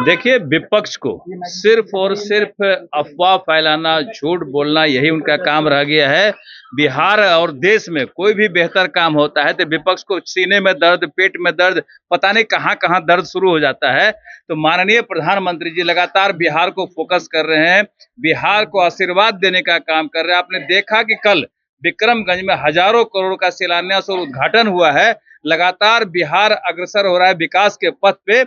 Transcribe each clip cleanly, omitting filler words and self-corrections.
देखिए, विपक्ष को सिर्फ और सिर्फ अफवाह फैलाना, झूठ बोलना, यही उनका काम रह गया है। बिहार और देश में कोई भी बेहतर काम होता है तो विपक्ष को सीने में दर्द, पेट में दर्द, पता नहीं कहां-कहां दर्द शुरू हो जाता है। तो माननीय प्रधानमंत्री जी लगातार बिहार को फोकस कर रहे हैं, बिहार को आशीर्वाद देने का काम कर रहे हैं। आपने देखा कि कल विक्रमगंज में हजारों करोड़ का शिलान्यास और उद्घाटन हुआ है। लगातार बिहार अग्रसर हो रहा है विकास के पथ पे।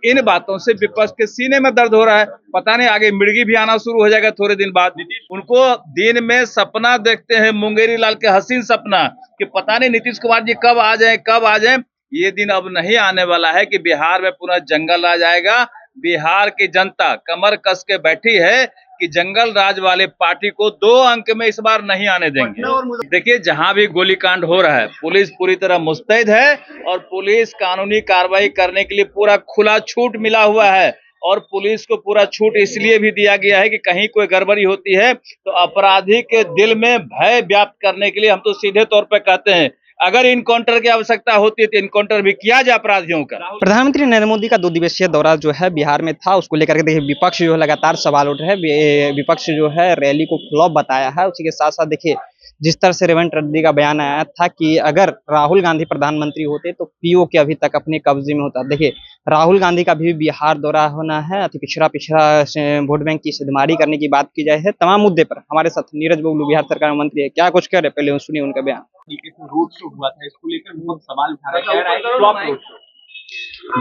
इन बातों से विपक्ष के सीने में दर्द हो रहा है। पता नहीं आगे मिर्गी भी आना शुरू हो जाएगा थोड़े दिन बाद। उनको दिन में सपना देखते हैं, मुंगेरी लाल के हसीन सपना, कि पता नहीं नीतीश कुमार जी कब आ जाएं, कब आ जाएं। ये दिन अब नहीं आने वाला है कि बिहार में पूरा जंगल आ जाएगा। बिहार की जनता कमर कस के बैठी है कि जंगल राज वाले पार्टी को 2 अंक में इस बार नहीं आने देंगे। देखिए, जहां भी गोलीकांड हो रहा है, पुलिस पूरी तरह मुस्तैद है और पुलिस कानूनी कार्रवाई करने के लिए पूरा खुला छूट मिला हुआ है। और पुलिस को पूरा छूट इसलिए भी दिया गया है कि कहीं कोई गड़बड़ी होती है तो अपराधी के दिल में भय व्याप्त करने के लिए हम तो सीधे तौर पर कहते हैं, अगर इनकाउंटर की आवश्यकता होती है तो इनकाउंटर भी किया जाए अपराधियों का। प्रधानमंत्री नरेंद्र मोदी का 2 दिवसीय दौरा जो है बिहार में था, उसको लेकर के देखिए विपक्ष जो है लगातार सवाल उठ रहे हैं। विपक्ष जो है रैली को फ्लॉप बताया है। उसी के साथ साथ देखिए जिस तरह से रेवंत रेड्डी का बयान आया था कि अगर राहुल गांधी प्रधानमंत्री होते तो पीओके अभी तक अपने कब्जे में होता। देखिए राहुल गांधी का भी बिहार दौरा होना है। अति पिछड़ा वोट बैंक की सिद्धमारी करने की बात की जाए है। तमाम मुद्दे पर हमारे साथ नीरज बबलू बिहार सरकार मंत्री है, क्या कुछ कह रहे, पहले सुनिए उनका बयान। रोड शो हुआ था, इसको लेकर बहुत सवाल उठा रहा है फ्लॉप रोड शो।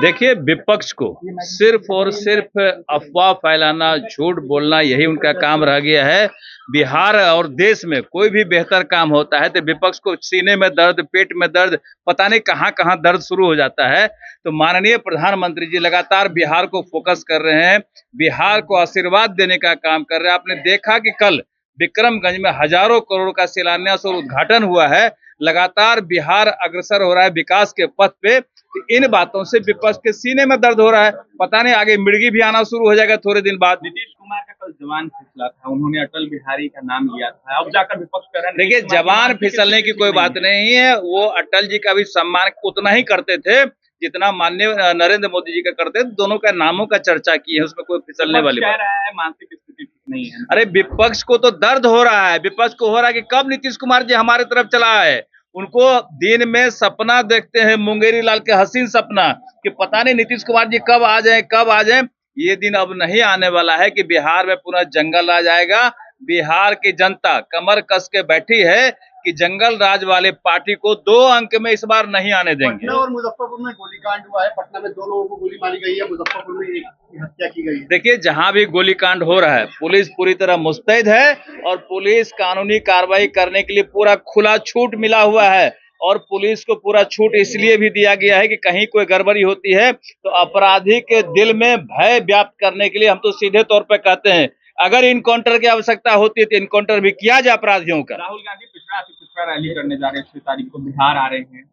देखिए, विपक्ष को सिर्फ और सिर्फ अफवाह फैलाना, झूठ बोलना, यही उनका काम रह गया है। बिहार और देश में कोई भी बेहतर काम होता है तो विपक्ष को सीने में दर्द, पेट में दर्द, पता नहीं कहां-कहां दर्द शुरू हो जाता है। तो माननीय प्रधानमंत्री जी लगातार बिहार को फोकस कर रहे हैं, बिहार को आशीर्वाद देने का काम कर रहे हैं। आपने देखा कि कल विक्रमगंज में हजारों करोड़ का शिलान्यास और उद्घाटन हुआ है। लगातार बिहार अग्रसर हो रहा है विकास के पथ पे। इन बातों से विपक्ष के सीने में दर्द हो रहा है। पता नहीं आगे मिर्गी भी आना शुरू हो जाएगा थोड़े दिन बाद। नीतीश कुमार का कल जवान फिसला था, उन्होंने अटल बिहारी का नाम लिया था, अब जाकर विपक्ष कर रहे हैं। देखिए, जवान फिसलने की कोई बात नहीं है। वो अटल जी का भी सम्मान उतना ही करते थे जितना माननीय नरेंद्र मोदी जी का करते थे। दोनों का नामों का चर्चा की है, उसमें कोई फिसलने वाली बात है। मानसिक स्थिति ठीक नहीं है। अरे विपक्ष को तो दर्द हो रहा है। विपक्ष को हो रहा है कि कब नीतीश कुमार जी हमारे तरफ चला है। उनको दिन में सपना देखते हैं, मुंगेरी लाल के हसीन सपना, कि पता नहीं नीतीश कुमार जी कब आ जाएं, कब आ जाएं। ये दिन अब नहीं आने वाला है कि बिहार में पूरा जंगल आ जाएगा। बिहार की जनता कमर कस के बैठी है कि जंगल राज वाले पार्टी को 2 अंक में इस बार नहीं आने देंगे। पटना और मुजफ्फरपुर में गोलीकांड हुआ है। पटना में 2 लोगों को गोली मारी गई है, मुजफ्फरपुर में एक की हत्या की गई है। देखिए, जहां भी गोलीकांड हो रहा है, पुलिस पूरी तरह मुस्तैद है और पुलिस कानूनी कार्रवाई करने के लिए पूरा खुला छूट मिला हुआ है। और पुलिस को पूरा छूट इसलिए भी दिया गया है कि कहीं कोई गड़बड़ी होती है तो अपराधी के दिल में भय व्याप्त करने के लिए हम तो सीधे तौर पर कहते हैं, अगर इनकाउंटर की आवश्यकता होती है तो इनकाउंटर भी किया जाए अपराधियों का। राहुल गांधी पिछड़ा रैली करने जा रहे हैं, 6 तारीख को बिहार आ रहे हैं।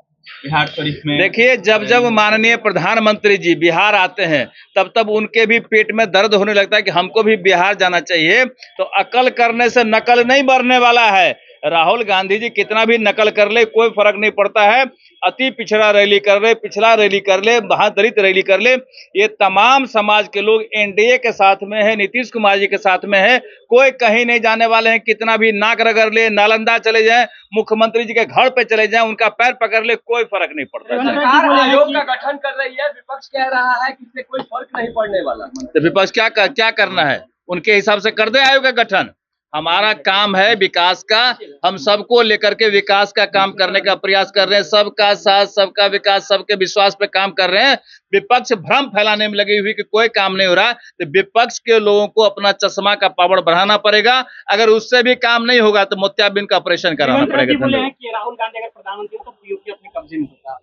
बिहार शरीफ में देखिए, जब माननीय प्रधानमंत्री जी बिहार आते हैं तब उनके भी पेट में दर्द होने लगता है कि हमको भी बिहार जाना चाहिए। तो अकल करने से नकल नहीं बढ़ने वाला है। राहुल गांधी जी कितना भी नकल कर ले कोई फर्क नहीं पड़ता है। अति पिछड़ा रैली कर ले, पिछड़ा रैली कर ले, महादलित रैली कर ले, ये तमाम समाज के लोग एनडीए के साथ में है, नीतीश कुमार जी के साथ में है। कोई कहीं नहीं जाने वाले हैं। कितना भी नाक रगड़ ले, नालंदा चले जाएं, मुख्यमंत्री जी के घर पे चले जाएं, उनका पैर पकड़ ले, कोई फर्क नहीं पड़ता। सरकार आयोग का गठन कर रही है, विपक्ष कह रहा है कि इससे कोई फर्क नहीं पड़ने वाला। तो विपक्ष क्या करना है, उनके हिसाब से कर दे आयोग का गठन। हमारा काम है विकास का। हम सबको लेकर के विकास का काम करने का प्रयास कर रहे हैं। सबका साथ, सबका विकास, सबके विश्वास पे काम कर रहे हैं। विपक्ष भ्रम फैलाने में लगी हुई कि कोई काम नहीं हो रहा, तो विपक्ष के लोगों को अपना चश्मा का पावर बढ़ाना पड़ेगा। अगर उससे भी काम नहीं होगा तो मोतियाबिंद का ऑपरेशन कराना पड़ेगा। राहुल गांधी अगर प्रधानमंत्री तो पीओके अपने कब्जे में होता।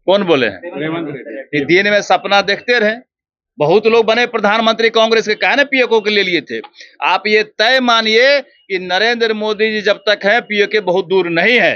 कौन बोले हैं? रेवंत रेड्डी दिन में सपना देखते रहे। बहुत लोग बने प्रधानमंत्री कांग्रेस के, कहा ना पीओके के ले लिए थे। आप ये तय मानिए कि नरेंद्र मोदी जी जब तक है पीओके बहुत दूर नहीं है।